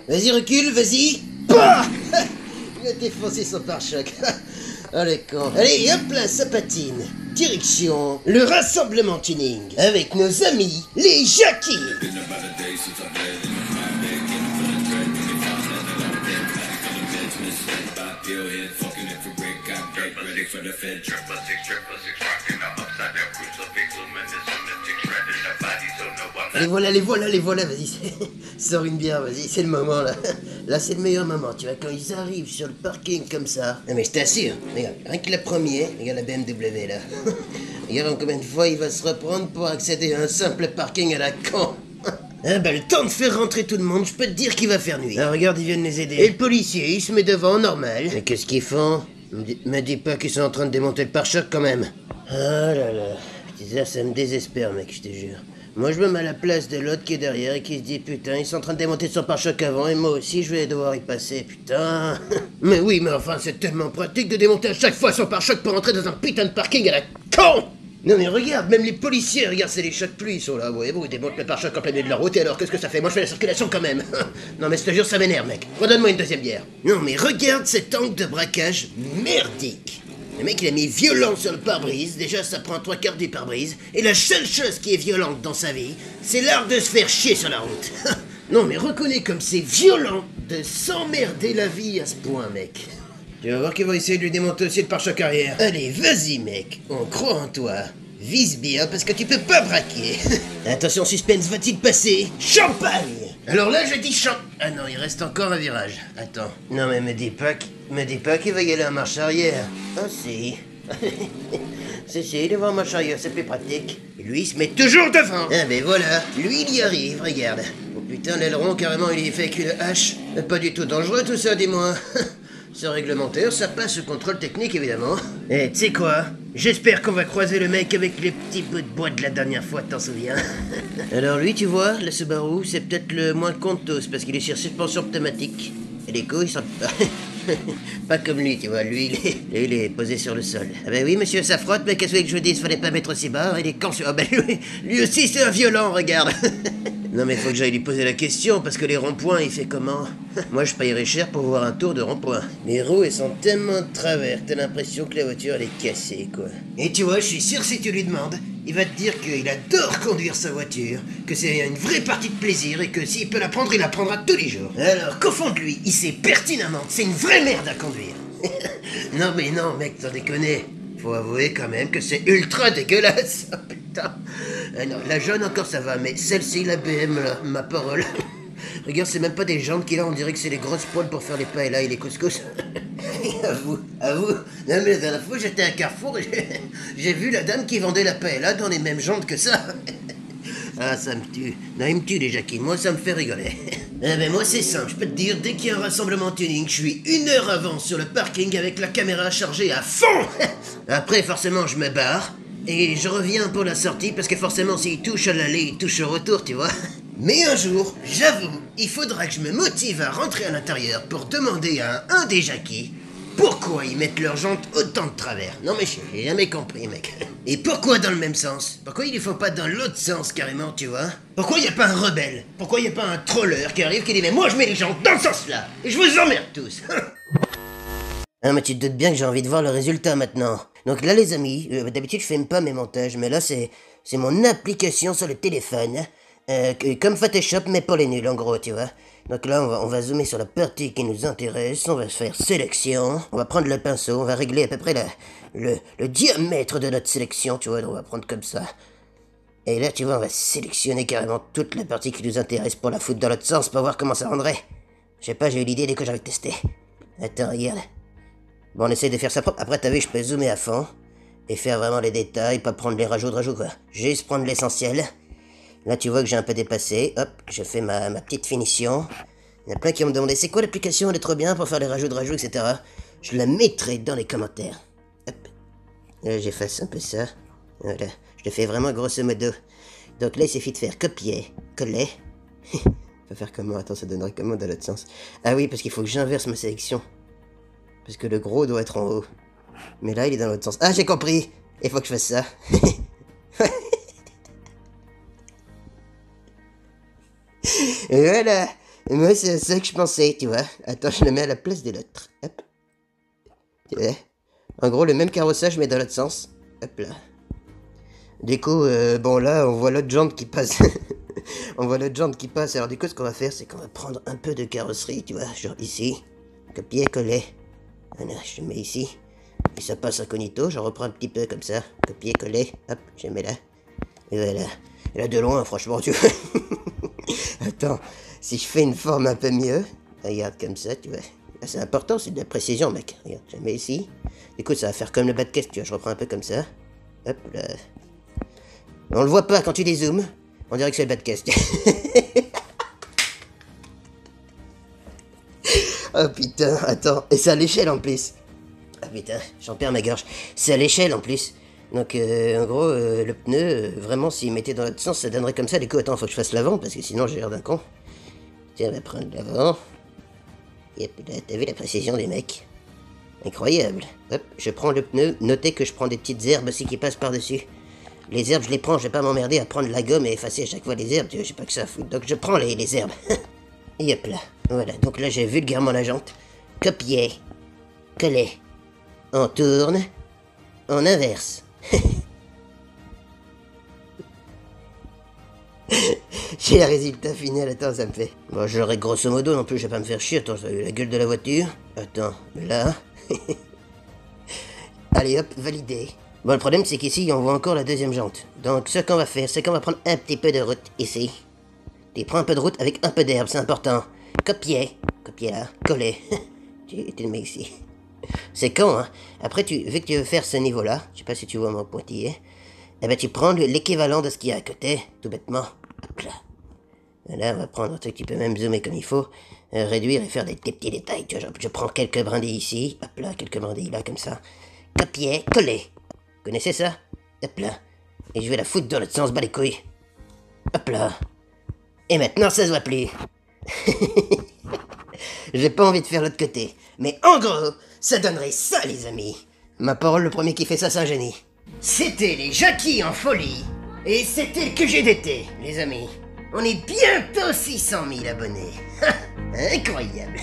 Vas-y, recule, vas-y. Bah il a défoncé son pare-choc. Allez, con. Allez, hop là, ça patine. Direction le rassemblement tuning avec nos amis, les Jackies. Les voilà, vas-y, sors une bière, vas-y, c'est le moment là. Là, c'est le meilleur moment, tu vois, quand ils arrivent sur le parking comme ça. Non, mais je t'assure, regarde, rien que le premier, regarde la BMW là. Regarde en combien de fois il va se reprendre pour accéder à un simple parking à la con. Ah bah, le temps de faire rentrer tout le monde, je peux te dire qu'il va faire nuit. Ah, regarde, ils viennent les aider. Et le policier, il se met devant, normal. Mais qu'est-ce qu'ils font? Me dis pas qu'ils sont en train de démonter le pare-choc quand même. Ah là là, ça me désespère, mec, je te jure. Moi, je me mets à la place de l'autre qui est derrière et qui se dit, putain, ils sont en train de démonter son pare-choc avant et moi aussi, je vais devoir y passer, putain. Mais oui, mais enfin, c'est tellement pratique de démonter à chaque fois son pare-choc pour entrer dans un putain de parking à la con. Non mais regarde, même les policiers, regarde, c'est les chocs-pluie, ils sont là, voyez-vous, ils démontent le pare-choc en plein milieu de la route et alors, qu'est-ce que ça fait? Moi, je fais la circulation quand même. Non mais je te jure, ça m'énerve, mec. Redonne-moi une deuxième bière. Non mais regarde cet angle de braquage merdique. Le mec, il a mis violent sur le pare-brise. Déjà, ça prend 3/4 du pare-brise. Et la seule chose qui est violente dans sa vie, c'est l'art de se faire chier sur la route. Non, mais reconnais comme c'est violent de s'emmerder la vie à ce point, mec. Tu vas voir qu'ils vont essayer de lui démonter aussi le pare-choc arrière. Allez, vas-y, mec. On croit en toi. Vise bien, parce que tu peux pas braquer. Attention, suspense, va-t-il passer? Champagne! Alors là, je dis champ... Ah non, il reste encore un virage. Attends. Non, mais me dis pas qu'il va y aller en marche arrière. Ah si. Si, devant en marche arrière, c'est plus pratique. Et lui, il se met toujours devant. Ah ben voilà, lui, il y arrive, regarde. Oh putain, l'aileron, carrément, il est fait avec une hache. Pas du tout dangereux, tout ça, dis-moi. C'est réglementaire, ça passe ce contrôle technique, évidemment. Eh, tu sais quoi? J'espère qu'on va croiser le mec avec les petits bouts de bois de la dernière fois, t'en souviens? Alors lui, tu vois, le Subaru, c'est peut-être le moins con de tous, parce qu'il est sur suspension pneumatique. Et les couilles sont... pas comme lui, tu vois, lui, il est posé sur le sol. Ah ben oui, monsieur, ça frotte, mais qu'est-ce que je vous dis, fallait pas mettre aussi bas, il est con sur... Ah ben lui aussi, c'est un violent, regarde. Non mais faut que j'aille lui poser la question, parce que les ronds-points, il fait comment? Moi, je payerais cher pour voir un tour de rond-point. Les roues, elles sont tellement de travers, t'as l'impression que la voiture, elle est cassée, quoi. Et tu vois, je suis sûr, si tu lui demandes, il va te dire qu'il adore conduire sa voiture, que c'est une vraie partie de plaisir, et que s'il peut la prendre, il la prendra tous les jours. Alors, qu'au fond de lui, il sait pertinemment que c'est une vraie merde à conduire. Non mais non, mec, t'en déconner. Faut avouer quand même que c'est ultra dégueulasse. Oh, putain. Non, la jaune encore ça va, mais celle-ci, la BM, là, ma parole. Regarde, c'est même pas des jantes qu'il a, on dirait que c'est les grosses poils pour faire les paellas et les couscous. Avoue. Non mais la dernière fois j'étais à Carrefour et j'ai vu la dame qui vendait la paella dans les mêmes jantes que ça. Ah, ça me tue. Non, il me tue les Jackies, moi ça me fait rigoler. Eh ben moi c'est simple, je peux te dire, dès qu'il y a un rassemblement tuning, je suis 1 heure avant sur le parking avec la caméra chargée à fond. Après forcément je me barre, et je reviens pour la sortie, parce que forcément s'il touche à l'aller, il touche au retour, tu vois. Mais un jour, j'avoue, il faudra que je me motive à rentrer à l'intérieur pour demander à un des Jackies pourquoi ils mettent leurs jantes autant de travers. Non mais j'ai jamais compris, mec. Et pourquoi dans le même sens? Pourquoi ils les font pas dans l'autre sens, carrément, tu vois? Pourquoi y a pas un rebelle? Pourquoi y a pas un troller qui arrive qui dit mais moi je mets les jantes dans ce sens-là et je vous emmerde tous. Ah mais tu te doutes bien que j'ai envie de voir le résultat maintenant. Donc là les amis, d'habitude je filme pas mes montages, mais là c'est mon application sur le téléphone. Comme Photoshop mais pour les nuls en gros, tu vois. Donc là on va zoomer sur la partie qui nous intéresse, on va faire sélection, on va prendre le pinceau, on va régler à peu près le diamètre de notre sélection, tu vois, on va prendre comme ça. Et là tu vois on va sélectionner carrément toute la partie qui nous intéresse pour la foutre dans l'autre sens pour voir comment ça rendrait. Je sais pas, j'ai eu l'idée dès que j'avais testé. Attends, regarde. Bon, on essaye de faire ça propre. Après, t'as vu, je peux zoomer à fond et faire vraiment les détails, pas prendre les rajouts de rajouts, quoi. Juste prendre l'essentiel. Là, tu vois que j'ai un peu dépassé. Hop, je fais ma petite finition. Il y en a plein qui vont me demander c'est quoi l'application, elle est trop bien pour faire les rajouts de rajouts, etc. Je la mettrai dans les commentaires. Hop. Là, j'efface un peu ça. Voilà. Je le fais vraiment grosso modo. Donc là, il suffit de faire copier, coller. Faut faire comment? Attends, ça donnerait comment dans l'autre sens? Ah oui, parce qu'il faut que j'inverse ma sélection. Parce que le gros doit être en haut. Mais là, il est dans l'autre sens. Ah, j'ai compris! Il faut que je fasse ça. Et voilà! Et moi, c'est à ça que je pensais, tu vois. Attends, je le mets à la place de l'autre. Hop. Tu vois. En gros, le même carrossage, mais dans l'autre sens. Hop là. Du coup, bon là, on voit l'autre jante qui passe. On voit l'autre jante qui passe. Alors du coup, ce qu'on va faire, c'est qu'on va prendre un peu de carrosserie, tu vois, genre ici. Copier-coller. Voilà, je le mets ici. Et ça passe incognito, j'en reprends un petit peu comme ça. Copier-coller. Hop, je mets là. Et voilà. Et là, de loin, franchement, tu vois. Attends, si je fais une forme un peu mieux, regarde comme ça, tu vois. Là, c'est important, c'est de la précision, mec. Regarde, je mets ici. Du coup, ça va faire comme le bas de caisse, tu vois. Je reprends un peu comme ça. Hop là. On le voit pas quand tu dézoomes. On dirait que c'est le bas de caisse. Oh putain, attends. Et c'est à l'échelle en plus. Ah putain, j'en perds ma gorge. C'est à l'échelle en plus. Donc en gros, le pneu, vraiment, s'il mettait dans l'autre sens, ça donnerait comme ça. Du coup, attends, faut que je fasse l'avant, parce que sinon j'ai l'air d'un con. Tiens, on va prendre l'avant. Yep, là, t'as vu la précision des mecs? Incroyable. Hop, je prends le pneu. Notez que je prends des petites herbes aussi qui passent par-dessus. Les herbes, je les prends, je vais pas m'emmerder à prendre la gomme et effacer à chaque fois les herbes, tu vois, j'ai pas que ça à foutre. Donc je prends les herbes. Et hop là. Voilà, donc là j'ai vulgairement la jante. Copier. Coller. On tourne. On inverse. J'ai le résultat final, attends, ça me fait. Bon, je l'aurai grosso modo non plus, je vais pas me faire chier. Attends, j'ai vu la gueule de la voiture. Attends, là. Allez hop, validé. Bon, le problème c'est qu'ici on voit encore la deuxième jante. Donc ce qu'on va faire, c'est qu'on va prendre un petit peu de route ici. Tu prends un peu de route avec un peu d'herbe, c'est important. Copier. Copier là. Coller. tu le mets ici. C'est con, hein. Après, vu que tu veux faire ce niveau-là, je sais pas si tu vois mon pointillé, eh ben tu prends l'équivalent de ce qu'il y a à côté, tout bêtement. Hop là. Là, on va prendre un truc, tu peux même zoomer comme il faut, réduire et faire des petits détails. Tu vois, je prends quelques brindilles ici, hop là, quelques brindilles là, comme ça. Copier, coller. Vous connaissez ça? Hop là. Et je vais la foutre dans l'autre sens, bas les couilles. Hop là. Et maintenant, ça se voit plus. J'ai pas envie de faire l'autre côté. Mais en gros, ça donnerait ça, les amis. Ma parole, le premier qui fait ça, c'est un génie. C'était les Jackies en folie. Et c'était le QGDT, les amis. On est bientôt 600 000 abonnés. Incroyable.